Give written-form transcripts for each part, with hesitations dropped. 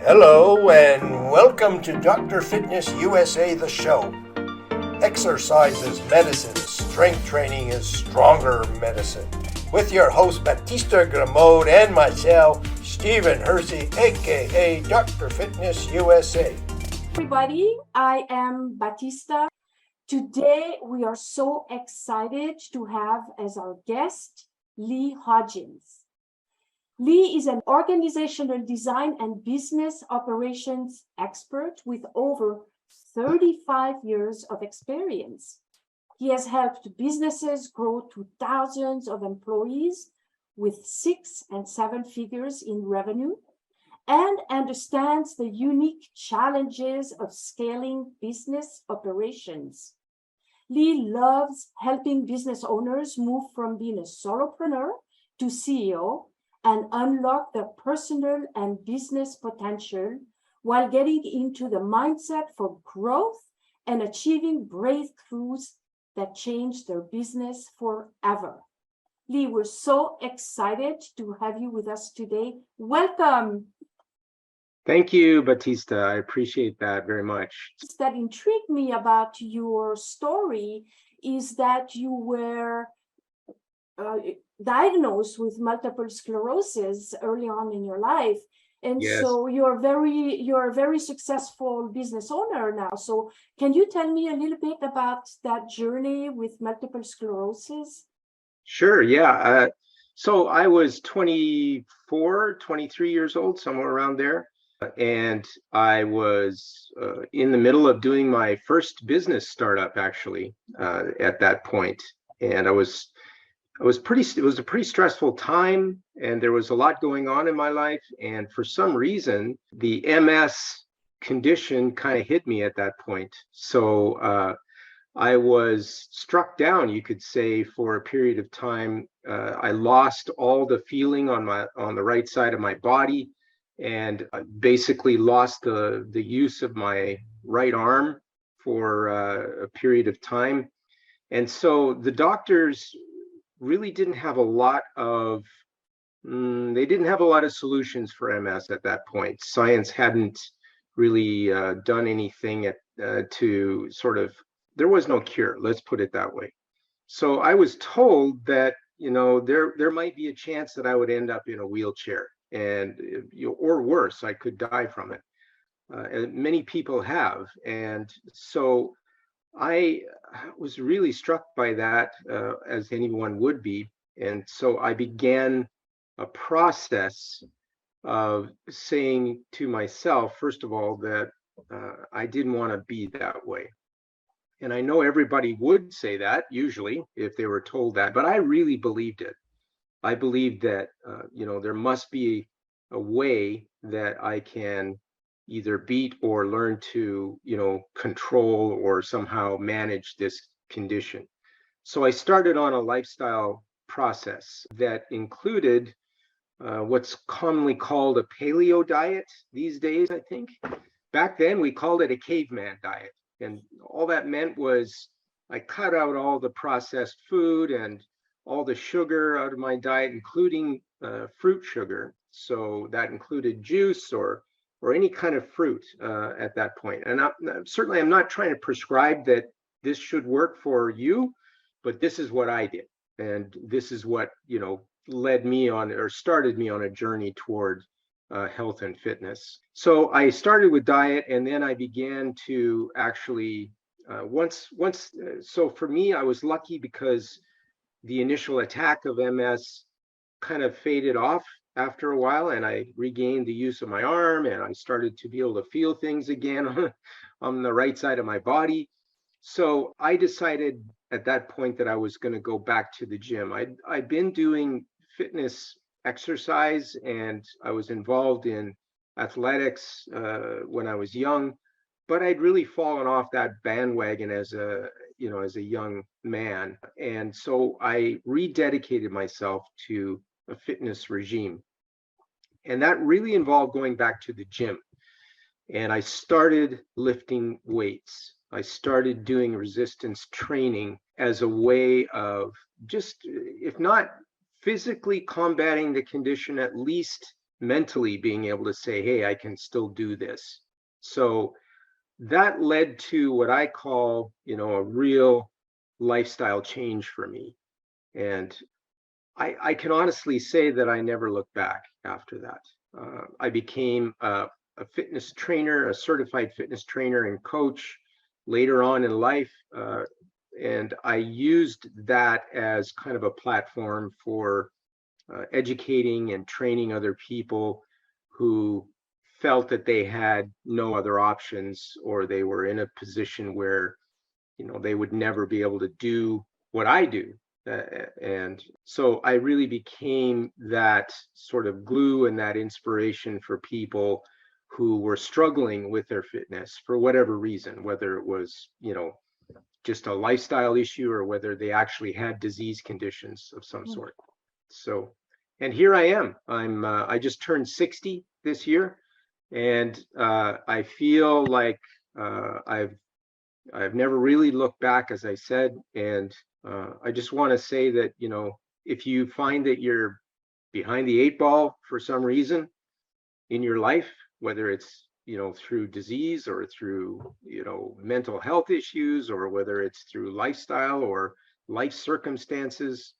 Hello and welcome to Dr. Fitness USA, the show. Exercise is medicine, strength training is stronger medicine. With your host Batista Gramode and myself, Stephen Hersey, aka Dr. Fitness USA. Everybody, I am Batista. Today we are so excited to have as our guest Lee Hodgins. Lee is an organizational design and business operations expert with over 35 years of experience. He has helped businesses grow to thousands of employees with 6 and 7 figures in revenue and understands the unique challenges of scaling business operations. Lee loves helping business owners move from being a solopreneur to CEO and unlock their personal and business potential while getting into the mindset for growth and achieving breakthroughs that change their business forever. Lee, we're so excited to have you with us today. Welcome. Thank you, Batista. I appreciate that very much. That intrigued me about your story is that you were diagnosed with multiple sclerosis early on in your life. And Yes. So you're a very successful business owner now. So can you tell me a little bit about that journey with multiple sclerosis? Sure, yeah. So I was 24, 23 years old, somewhere around there. And I was in the middle of doing my first business startup, actually, at that point. And it was a pretty stressful time, and there was a lot going on in my life. And for some reason, the MS condition kind of hit me at that point. So I was struck down, you could say, for a period of time. I lost all the feeling on the right side of my body, and basically lost the use of my right arm for a period of time. And so the doctors really didn't have a lot of solutions for MS at that point. Science hadn't really done anything to sort of, there was no cure, let's put it that way. So I was told that, there might be a chance that I would end up in a wheelchair, and or worse, I could die from it. And many people have. And so I was really struck by that, as anyone would be. And so I began a process of saying to myself, first of all, that I didn't want to be that way. And I know everybody would say that usually if they were told that, but I really believed it. I believed that, there must be a way that I can either beat or learn to, control or somehow manage this condition. So I started on a lifestyle process that included what's commonly called a paleo diet these days, I think. Back then, we called it a caveman diet. And all that meant was I cut out all the processed food and all the sugar out of my diet, including fruit sugar. So that included juice or any kind of fruit at that point. And certainly I'm not trying to prescribe that this should work for you, but this is what I did. And this is what, led me on, or started me on a journey toward health and fitness. So I started with diet, and then I began to actually, so for me, I was lucky because the initial attack of MS kind of faded off after a while, and I regained the use of my arm, and I started to be able to feel things again on the right side of my body. So I decided at that point that I was going to go back to the gym. I'd been doing fitness exercise, and I was involved in athletics when I was young, but I'd really fallen off that bandwagon as a young man. And so I rededicated myself to a fitness regime. And that really involved going back to the gym. And I started lifting weights. I started doing resistance training as a way of just, if not physically combating the condition, at least mentally being able to say, hey, I can still do this. So that led to what I call, a real lifestyle change for me. And I can honestly say that I never looked back after that. I became a fitness trainer, a certified fitness trainer and coach later on in life. And I used that as kind of a platform for educating and training other people who felt that they had no other options, or they were in a position where they would never be able to do what I do. And so I really became that sort of glue and that inspiration for people who were struggling with their fitness for whatever reason, whether it was, just a lifestyle issue or whether they actually had disease conditions of some sort. So, and here I am. I just turned 60 this year, and I feel like I've never really looked back, as I said. And I just want to say that, if you find that you're behind the 8 ball for some reason in your life, whether it's, through disease or through, mental health issues, or whether it's through lifestyle or life circumstances,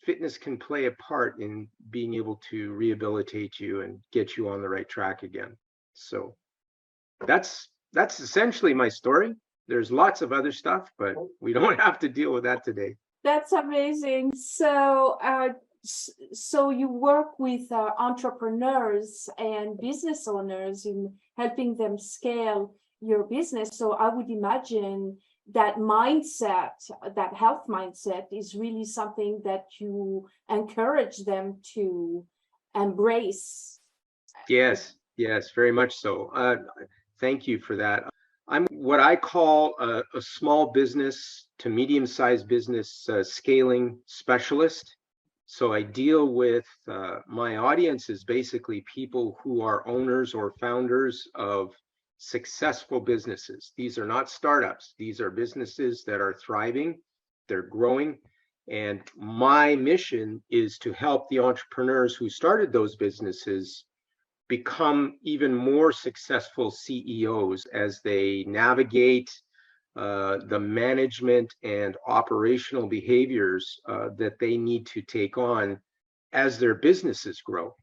fitness can play a part in being able to rehabilitate you and get you on the right track again. So that's essentially my story. There's lots of other stuff, but we don't have to deal with that today. That's amazing. So, so you work with entrepreneurs and business owners in helping them scale your business. So I would imagine that mindset, that health mindset, is really something that you encourage them to embrace. Yes, very much so. Thank you for that. I'm what I call a small business to medium-sized business scaling specialist. So I deal with my audience is basically people who are owners or founders of successful businesses. These are not startups. These are businesses that are thriving, they're growing. And my mission is to help the entrepreneurs who started those businesses become even more successful CEOs as they navigate the management and operational behaviors that they need to take on as their businesses grow.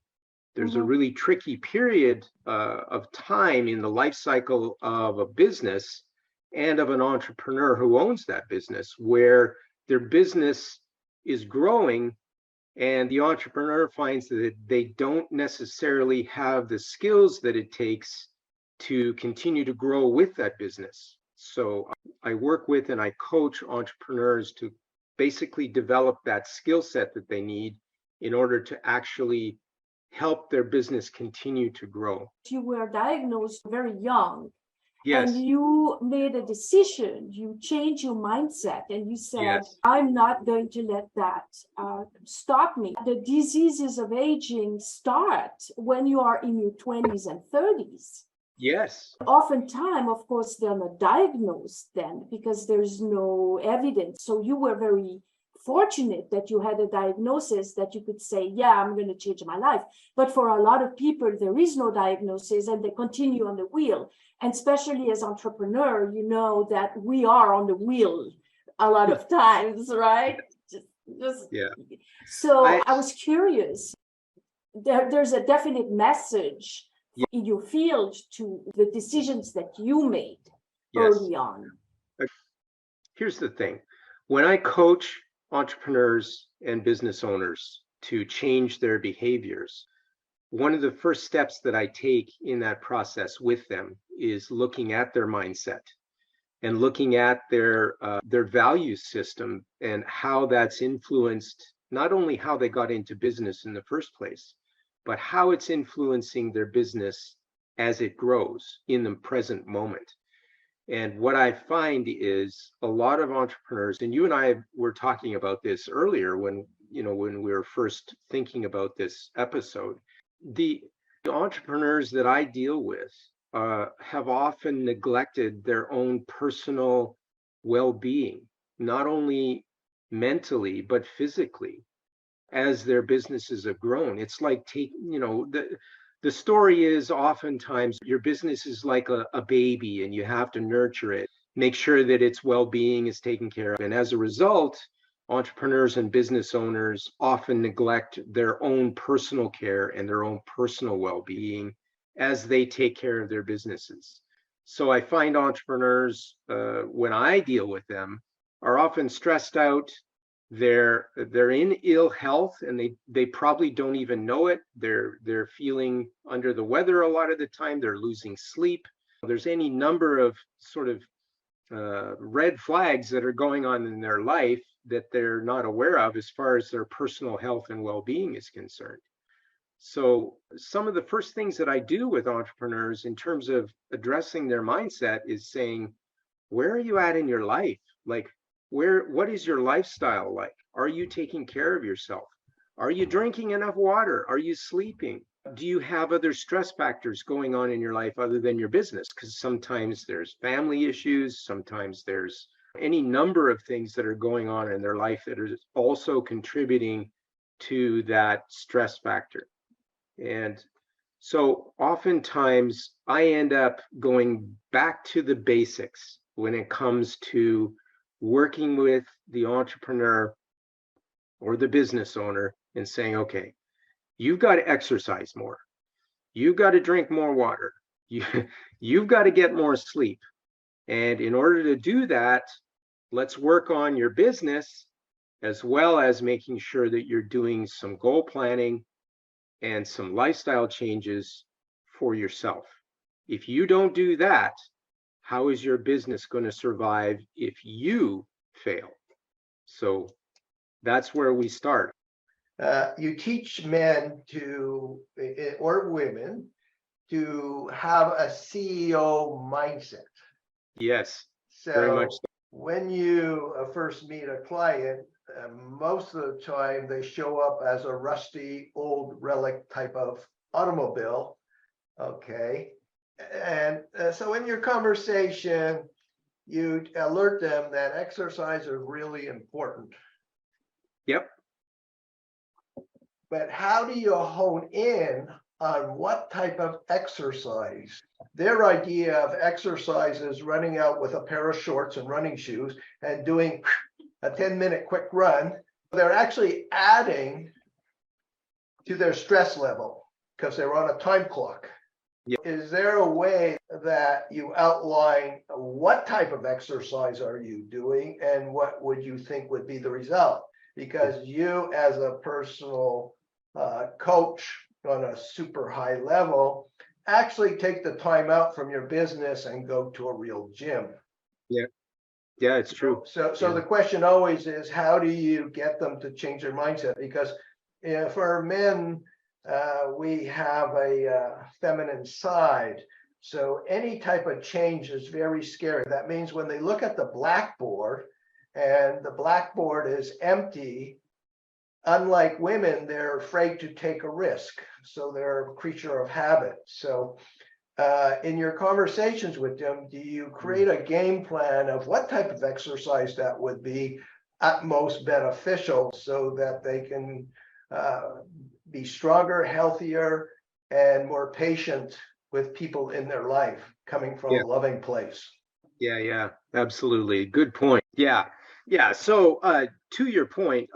There's a really tricky period of time in the life cycle of a business and of an entrepreneur who owns that business, where their business is growing and the entrepreneur finds that they don't necessarily have the skills that it takes to continue to grow with that business. So I work with and I coach entrepreneurs to basically develop that skill set that they need in order to actually help their business continue to grow. You were diagnosed very young. Yes. And you made a decision, you changed your mindset, and you said, yes. I'm not going to let that stop me. The diseases of aging start when you are in your 20s and 30s. Yes. Oftentimes, of course, they're not diagnosed then because there's no evidence. So you were very fortunate that you had a diagnosis that you could say, yeah, I'm going to change my life. But for a lot of people, there is no diagnosis and they continue on the wheel. And especially as entrepreneur, you know that we are on the wheel a lot of times, right? Yeah. So I was curious. There's a definite message in your field to the decisions that you made early on. Here's the thing. When I coach entrepreneurs and business owners to change their behaviors, one of the first steps that I take in that process with them is looking at their mindset and looking at their value system and how that's influenced not only how they got into business in the first place, but how it's influencing their business as it grows in the present moment. And what I find is a lot of entrepreneurs, and you and I were talking about this earlier when we were first thinking about this episode, the entrepreneurs that I deal with have often neglected their own personal well-being, not only mentally, but physically. as their businesses have grown. It's like the story is oftentimes your business is like a baby and you have to nurture it, make sure that its well-being is taken care of. And as a result, entrepreneurs and business owners often neglect their own personal care and their own personal well-being as they take care of their businesses. So I find entrepreneurs, when I deal with them, are often stressed out. They're in ill health, and they probably don't even know it. They're feeling under the weather a lot of the time. They're losing sleep. There's any number of sort of red flags that are going on in their life that they're not aware of as far as their personal health and well-being is concerned. So some of the first things that I do with entrepreneurs in terms of addressing their mindset is saying, where are you at in your life? Like, what is your lifestyle like? Are you taking care of yourself? Are you drinking enough water? Are you sleeping? Do you have other stress factors going on in your life other than your business? Because sometimes there's family issues, sometimes there's any number of things that are going on in their life that are also contributing to that stress factor. And so oftentimes I end up going back to the basics when it comes to working with the entrepreneur or the business owner and saying, okay, you've got to exercise more. You've got to drink more water. You've got to get more sleep. And in order to do that, let's work on your business as well as making sure that you're doing some goal planning and some lifestyle changes for yourself. If you don't do that, how is your business going to survive if you fail? So that's where we start. You teach men or women to have a CEO mindset. Yes, so very much so. When you first meet a client, most of the time they show up as a rusty old relic type of automobile. Okay. And so in your conversation, you alert them that exercise is really important. Yep. But how do you hone in on what type of exercise? Their idea of exercise is running out with a pair of shorts and running shoes and doing a 10-minute quick run. They're actually adding to their stress level because they're on a time clock. Yep. Is there a way that you outline what type of exercise are you doing and what would you think would be the result? Because you, as a personal coach on a super high level, actually take the time out from your business and go to a real gym. Yeah, it's true. So the question always is, how do you get them to change their mindset? Because for men, we have a feminine side. So any type of change is very scary. That means when they look at the blackboard and the blackboard is empty, unlike women, they're afraid to take a risk. So they're a creature of habit. So in your conversations with them, do you create a game plan of what type of exercise that would be at most beneficial so that they can be stronger, healthier, and more patient with people in their life coming from a loving place? Yeah, absolutely. Good point. Yeah. So to your point,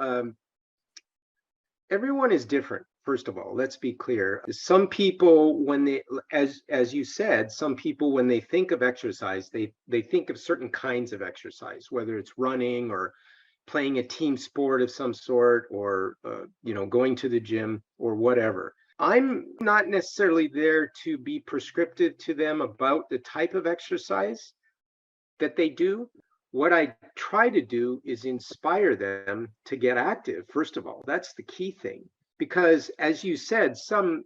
everyone is different. First of all, let's be clear. Some people, when they, as you said, some people, when they think of exercise, they think of certain kinds of exercise, whether it's running or playing a team sport of some sort, or going to the gym or whatever. I'm not necessarily there to be prescriptive to them about the type of exercise that they do. What I try to do is inspire them to get active. First of all, that's the key thing. Because as you said, some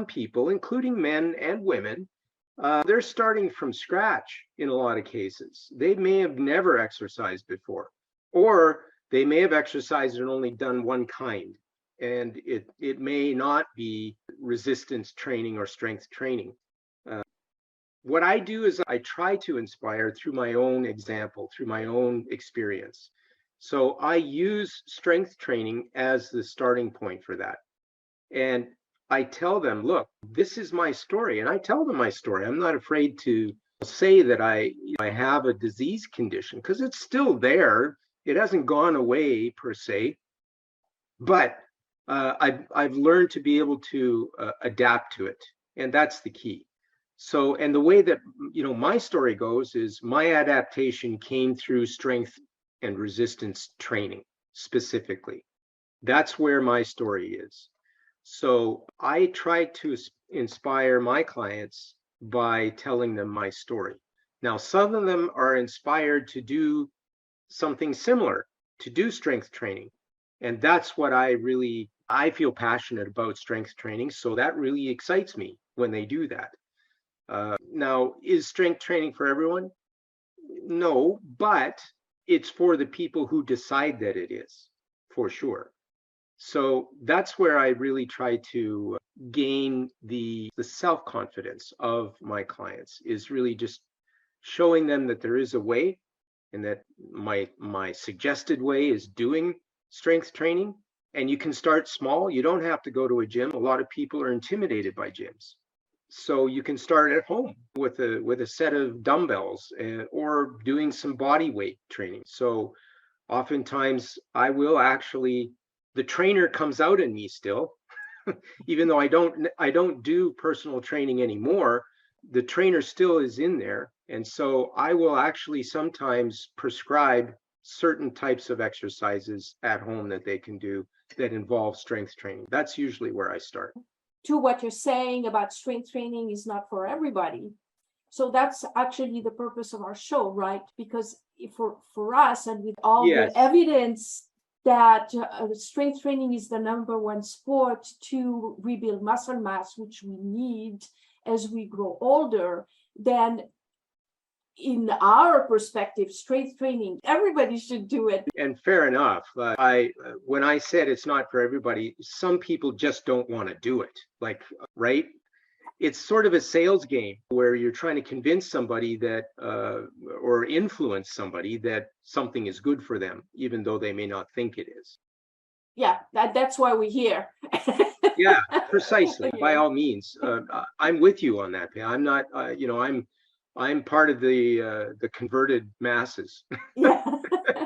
people, including men and women, they're starting from scratch in a lot of cases. They may have never exercised before, or they may have exercised and only done one kind. And it may not be resistance training or strength training. What I do is I try to inspire through my own example, through my own experience. So I use strength training as the starting point for that. And I tell them, look, this is my story. And I tell them my story. I'm not afraid to say that I have a disease condition because it's still there. It hasn't gone away per se, but I've learned to be able to adapt to it. And that's the key. So, and the way that, my story goes is my adaptation came through strength and resistance training specifically. That's where my story is. So I try to inspire my clients by telling them my story. Now, some of them are inspired to do something similar, to do strength training. And that's what I feel passionate about strength training. So that really excites me when they do that. Now, is strength training for everyone? No, but it's for the people who decide that it is, for sure. So that's where I really try to gain the self-confidence of my clients, is really just showing them that there is a way, and that my suggested way is doing strength training. And you can start small. You don't have to go to a gym. A lot of people are intimidated by gyms. So you can start at home with a set of dumbbells or doing some body weight training. So oftentimes I will the trainer comes out in me still, even though I don't do personal training anymore. The trainer still is in there. And so I will actually sometimes prescribe certain types of exercises at home that they can do that involve strength training. That's usually where I start. To what you're saying about strength training is not for everybody. So that's actually the purpose of our show, right? Because for us, and with all the evidence that strength training is the number one sport to rebuild muscle mass, which we need as we grow older, then in our perspective, strength training, everybody should do it. And fair enough. When I said it's not for everybody, some people just don't want to do it. Right? It's sort of a sales game where you're trying to convince somebody that, or influence somebody that something is good for them, even though they may not think it is. Yeah, that's why we're here. Yeah, precisely. By all means, I'm with you on that. I'm not, I'm part of the converted masses. Yeah,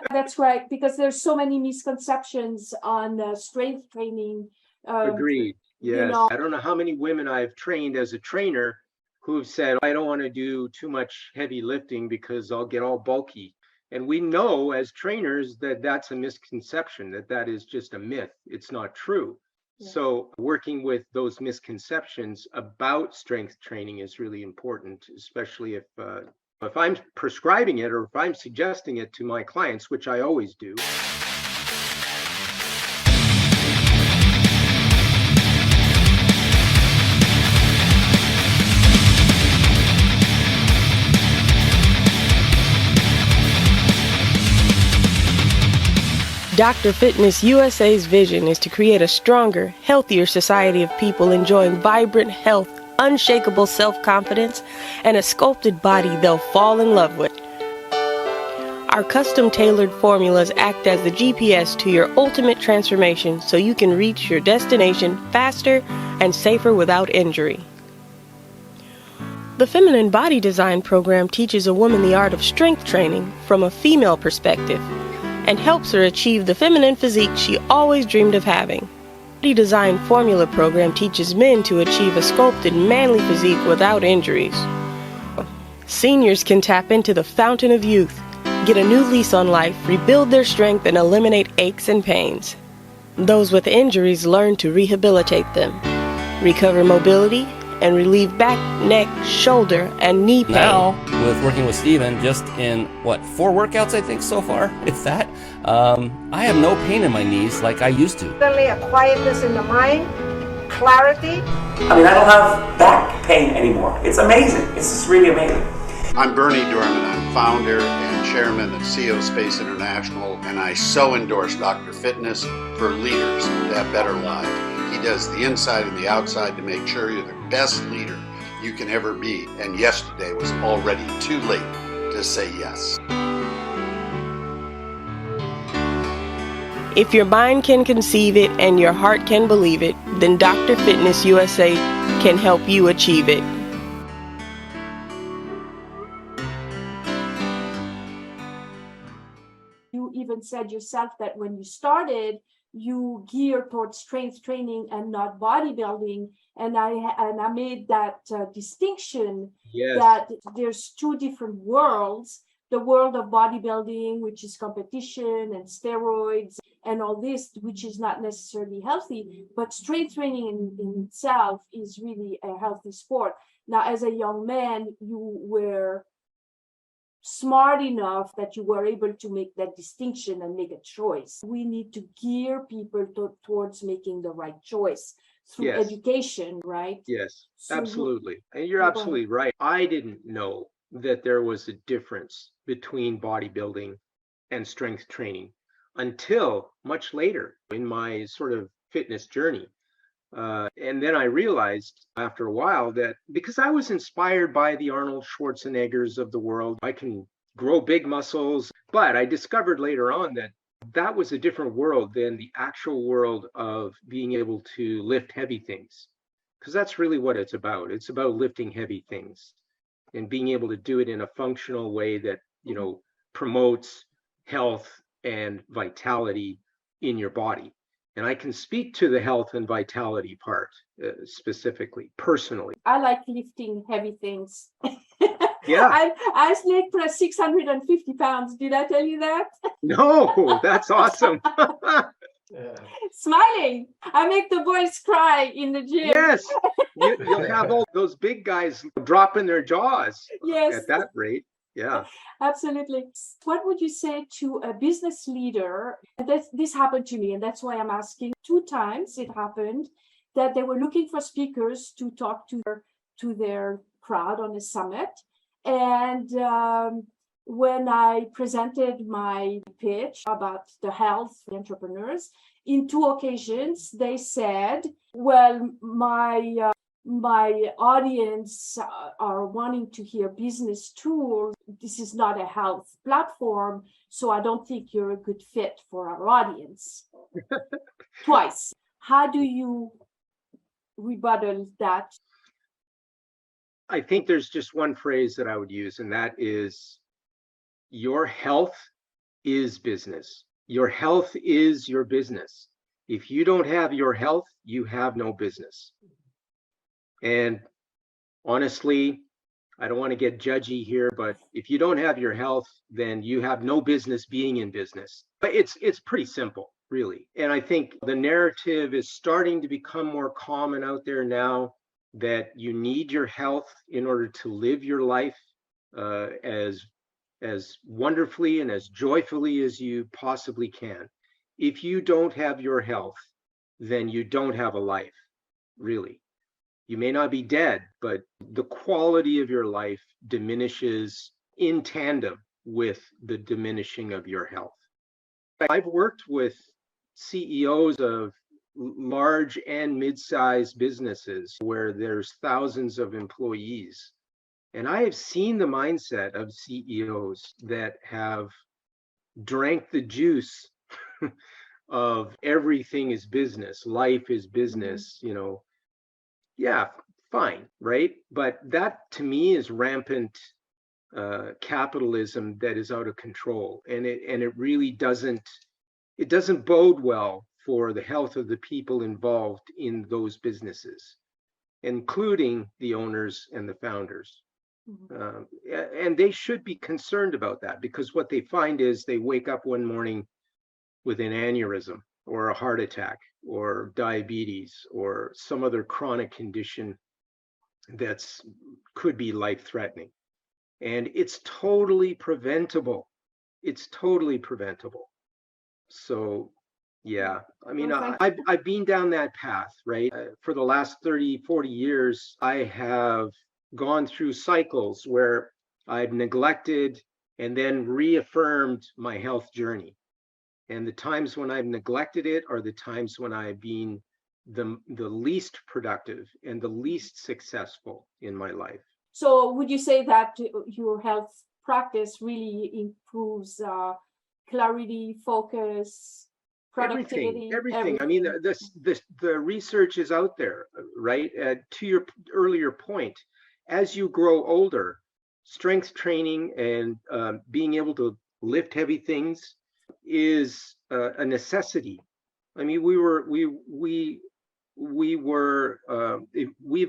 that's right. Because there's so many misconceptions on strength training. Agreed. Yes. I don't know how many women I've trained as a trainer who have said, I don't want to do too much heavy lifting because I'll get all bulky. And we know as trainers that that's a misconception, that is just a myth. It's not true. Yeah. So working with those misconceptions about strength training is really important, especially if I'm prescribing it or if I'm suggesting it to my clients, which I always do. Dr. Fitness USA's vision is to create a stronger, healthier society of people enjoying vibrant health, unshakable self-confidence, and a sculpted body they'll fall in love with. Our custom-tailored formulas act as the GPS to your ultimate transformation so you can reach your destination faster and safer without injury. The Feminine Body Design program teaches a woman the art of strength training from a female perspective and helps her achieve the feminine physique she always dreamed of having. The Design Formula program teaches men to achieve a sculpted, manly physique without injuries. Seniors can tap into the fountain of youth, get a new lease on life, rebuild their strength, and eliminate aches and pains. Those with injuries learn to rehabilitate them, recover mobility, and relieve back, neck, shoulder, and knee pain. Now, with working with Steven, just in, 4 workouts I think so far, if that, I have no pain in my knees like I used to. Suddenly a quietness in the mind, clarity. I mean, I don't have back pain anymore. It's amazing. It's just really amazing. I'm Bernie Dorman. I'm founder and chairman of CO Space International, and I so endorse Dr. Fitness for leaders to have better lives. He does the inside and the outside to make sure you're the best leader you can ever be. And yesterday was already too late to say yes. If your mind can conceive it and your heart can believe it, then Dr. Fitness USA can help you achieve it. You even said yourself that when you started, you geared towards strength training and not bodybuilding. And I made that distinction Yes. that there's two different worlds. The world of bodybuilding, which is competition and steroids and all this, which is not necessarily healthy, but strength training in itself is really a healthy sport. Now, as a young man, you were smart enough that you were able to make that distinction and make a choice. We need to gear people towards making the right choice through Yes. education, right? Yes, So absolutely. And you're Go ahead. absolutely right. I didn't know that there was a difference between bodybuilding and strength training until much later in my sort of fitness journey. And then I realized after a while that because I was inspired by the Arnold Schwarzeneggers of the world, I can grow big muscles. But I discovered later on that that was a different world than the actual world of being able to lift heavy things. Because that's really what it's about. It's about lifting heavy things and being able to do it in a functional way that, you know, promotes health and vitality in your body. And I can speak to the health and vitality part specifically, personally. I like lifting heavy things. Yeah. I leg press 650 pounds. Did I tell you that? No, that's awesome. Smiling. I make the boys cry in the gym. Yes. You'll have all those big guys dropping their jaws Yes. at that rate. Yeah. Absolutely. What would you say to a business leader? This happened to me, and that's why I'm asking. 2 times it happened that they were looking for speakers to talk to their crowd on a summit. And when I presented my pitch about the health of entrepreneurs, in 2 occasions, they said, well, my audience are wanting to hear business tools. This is not a health platform, so I don't think you're a good fit for our audience. Twice. How do you rebuttal that? I think there's just one phrase that I would use, and that is your health is business. Your health is your business. If you don't have your health, you have no business. And honestly, I don't want to get judgy here, but if you don't have your health, then you have no business being in business. But it's pretty simple, really. And I think the narrative is starting to become more common out there now that you need your health in order to live your life as wonderfully and as joyfully as you possibly can. If you don't have your health, then you don't have a life, really. You may not be dead, but the quality of your life diminishes in tandem with the diminishing of your health. I've worked with CEOs of large and mid-sized businesses where there's thousands of employees. And I have seen the mindset of CEOs that have drank the juice of everything is business, life is business, you know. Yeah, fine, right? But that to me is rampant capitalism that is out of control, and it really doesn't bode well for the health of the people involved in those businesses, including the owners and the founders. And they should be concerned about that, because what they find is they wake up one morning with an aneurysm or a heart attack or diabetes or some other chronic condition that's could be life-threatening. And it's totally preventable. It's totally preventable. So yeah, I mean, I've been down that path, right? For the last 30, 40 years, I have gone through cycles where I've neglected and then reaffirmed my health journey. And the times when I've neglected it are the times when I've been the least productive and the least successful in my life. So would you say that your health practice really improves clarity, focus, productivity, everything. I mean, the research is out there, right? To your earlier point, as you grow older, strength training and being able to lift heavy things is a necessity. I mean, we've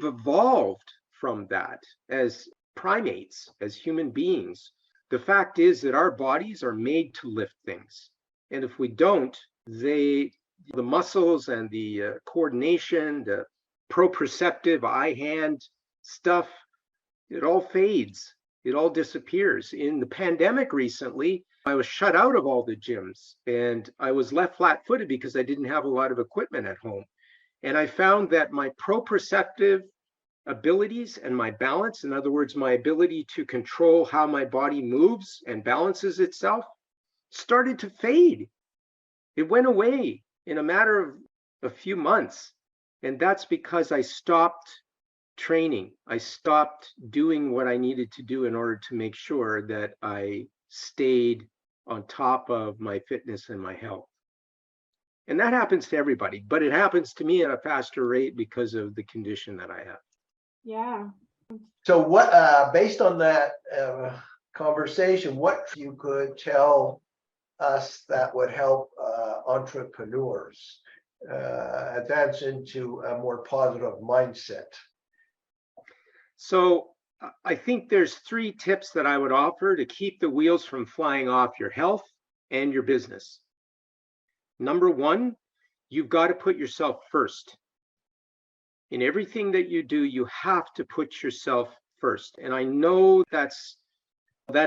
evolved from that as primates, as human beings. The fact is that our bodies are made to lift things. And if we don't, the muscles and the coordination, the proprioceptive eye-hand stuff, it all fades. It all disappears. In the pandemic recently, I was shut out of all the gyms and I was left flat-footed because I didn't have a lot of equipment at home. And I found that my proprioceptive abilities and my balance, in other words, my ability to control how my body moves and balances itself, started to fade. It went away in a matter of a few months. And that's because I stopped training. I stopped doing what I needed to do in order to make sure that I stayed on top of my fitness and my health. And that happens to everybody, but it happens to me at a faster rate because of the condition that I have. Yeah. So what, based on that conversation, what you could tell us that would help entrepreneurs advance into a more positive mindset? So I think there's 3 tips that I would offer to keep the wheels from flying off your health and your business. Number 1, you've got to put yourself first. In everything that you do, you have to put yourself first. And I know that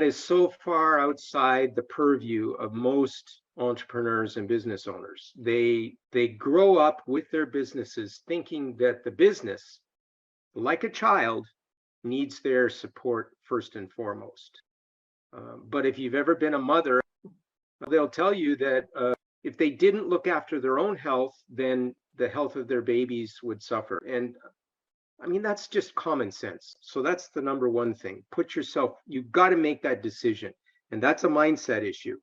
is so far outside the purview of most entrepreneurs and business owners. They grow up with their businesses thinking that the business, like a child, needs their support first and foremost. But if you've ever been a mother, they'll tell you that if they didn't look after their own health, then the health of their babies would suffer. And I mean, that's just common sense. So that's the number 1 thing. Put yourself, you've got to make that decision. And that's a mindset issue.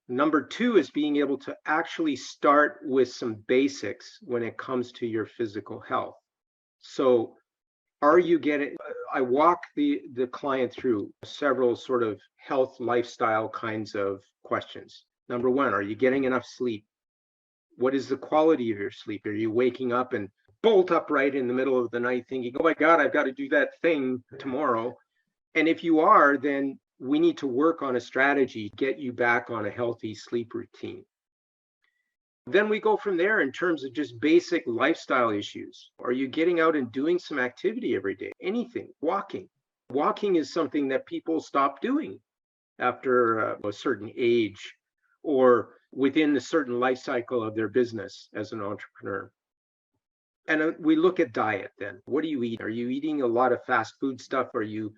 Number 2 is being able to actually start with some basics when it comes to your physical health. So I walk the client through several sort of health lifestyle kinds of questions. Number 1, are you getting enough sleep? What is the quality of your sleep? Are you waking up and bolt upright in the middle of the night thinking, oh my God, I've got to do that thing tomorrow? And if you are, then we need to work on a strategy to get you back on a healthy sleep routine. Then we go from there in terms of just basic lifestyle issues. Are you getting out and doing some activity every day? Anything, walking. Walking is something that people stop doing after a certain age or within a certain life cycle of their business as an entrepreneur. And we look at diet then. What do you eat? Are you eating a lot of fast food stuff? Are you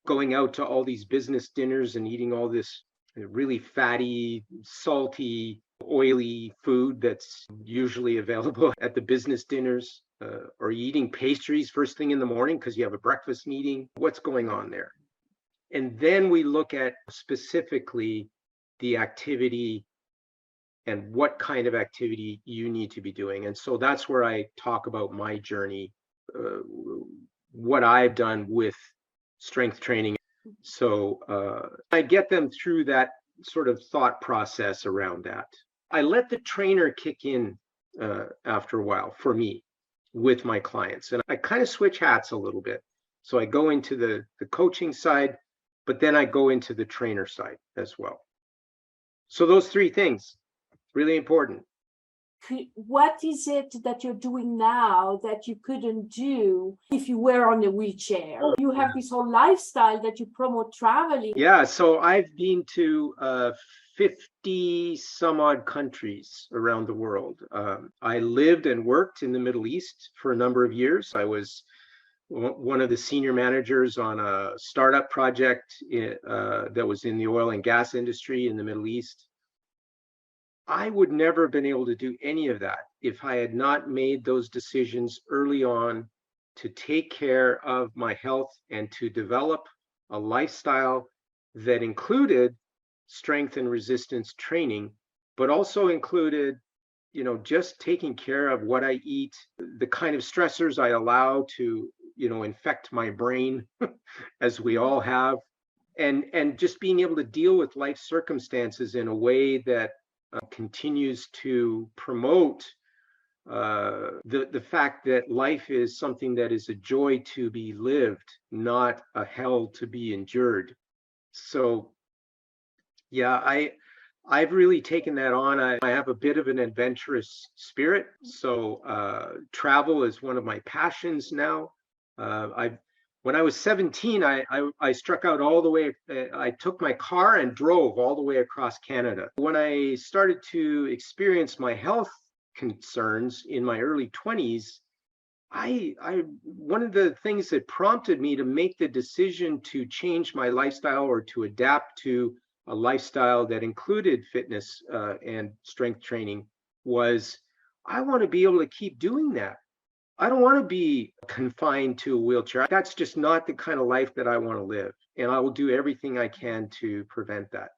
going out to all these business dinners and eating all this really fatty, salty, oily food that's usually available at the business dinners? Are you eating pastries first thing in the morning because you have a breakfast meeting? What's going on there? And then we look at specifically the activity and what kind of activity you need to be doing. And so that's where I talk about my journey, what I've done with strength training. So I get them through that sort of thought process around that. I let the trainer kick in after a while for me with my clients. And I kind of switch hats a little bit. So I go into the coaching side, but then I go into the trainer side as well. So those 3 things, really important. What is it that you're doing now that you couldn't do if you were on a wheelchair? You have this whole lifestyle that you promote traveling. Yeah, so I've been to 50 some odd countries around the world. I lived and worked in the Middle East for a number of years. I was one of the senior managers on a startup project that was in the oil and gas industry in the Middle East. I would never have been able to do any of that if I had not made those decisions early on to take care of my health and to develop a lifestyle that included strength and resistance training but also included, just taking care of what I eat, the kind of stressors I allow to, infect my brain, as we all have, and just being able to deal with life circumstances in a way that continues to promote the fact that life is something that is a joy to be lived, not a hell to be endured. So yeah, I've really taken that on. I have a bit of an adventurous spirit, so travel is one of my passions now. When I was 17, I struck out all the way. I took my car and drove all the way across Canada. When I started to experience my health concerns in my early 20s, one of the things that prompted me to make the decision to change my lifestyle or to adapt to a lifestyle that included fitness and strength training was, I want to be able to keep doing that. I don't want to be confined to a wheelchair. That's just not the kind of life that I want to live. And I will do everything I can to prevent that.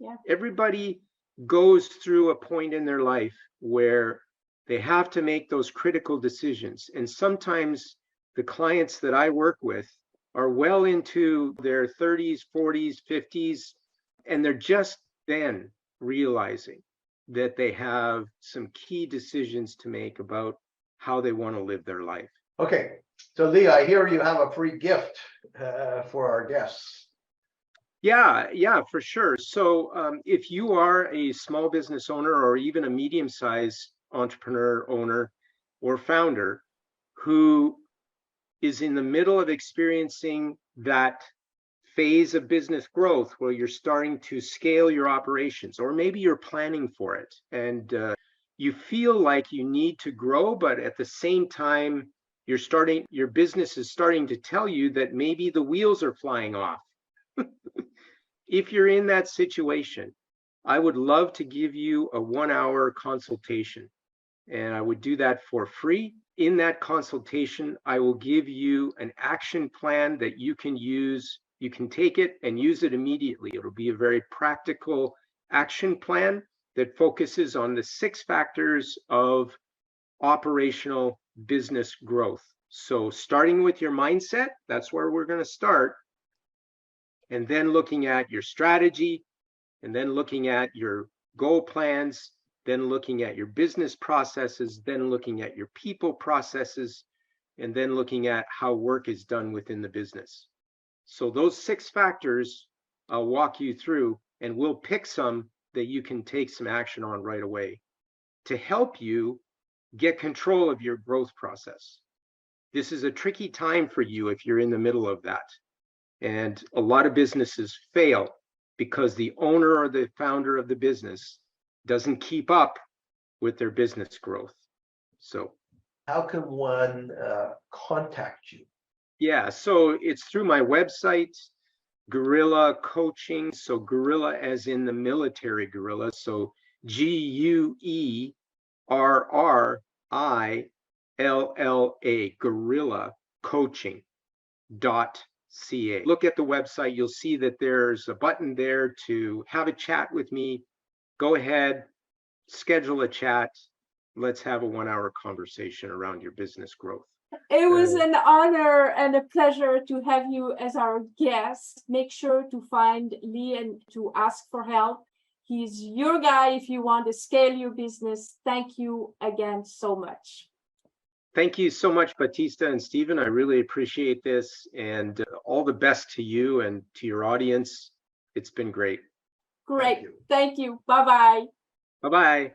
Yeah. Everybody goes through a point in their life where they have to make those critical decisions. And sometimes the clients that I work with are well into their 30s, 40s, 50s, and they're just then realizing that they have some key decisions to make about how they want to live their life. Okay, so Lee, I hear you have a free gift for our guests. Yeah, for sure. So if you are a small business owner or even a medium-sized entrepreneur, owner, or founder who is in the middle of experiencing that phase of business growth where you're starting to scale your operations, or maybe you're planning for it and you feel like you need to grow, but at the same time your business is starting to tell you that maybe the wheels are flying off. If you're in that situation, I would love to give you a 1-hour consultation, and I would do that for free. In that consultation, I will give you an action plan that you can use. You can take it and use it immediately. It'll be a very practical action plan that focuses on the 6 factors of operational business growth. So starting with your mindset, that's where we're going to start. And then looking at your strategy, and then looking at your goal plans, then looking at your business processes, then looking at your people processes, and then looking at how work is done within the business. So those 6 factors I'll walk you through, and we'll pick some that you can take some action on right away to help you get control of your growth process. This is a tricky time for you if you're in the middle of that. And a lot of businesses fail because the owner or the founder of the business doesn't keep up with their business growth. So how can one contact you? Yeah, so it's through my website, Guerrilla Coaching. So Guerrilla as in the military guerrilla. So GUERRILLA, Guerrilla Coaching.ca. Look at the website, you'll see that there's a button there to have a chat with me. Go ahead, schedule a chat. Let's have a 1-hour conversation around your business growth. It was an honor and a pleasure to have you as our guest. Make sure to find Lee and to ask for help. He's your guy if you want to scale your business. Thank you again so much. Thank you so much, Batista and Stephen. I really appreciate this, and all the best to you and to your audience. It's been great. Great. Thank you. Bye-bye. Bye-bye.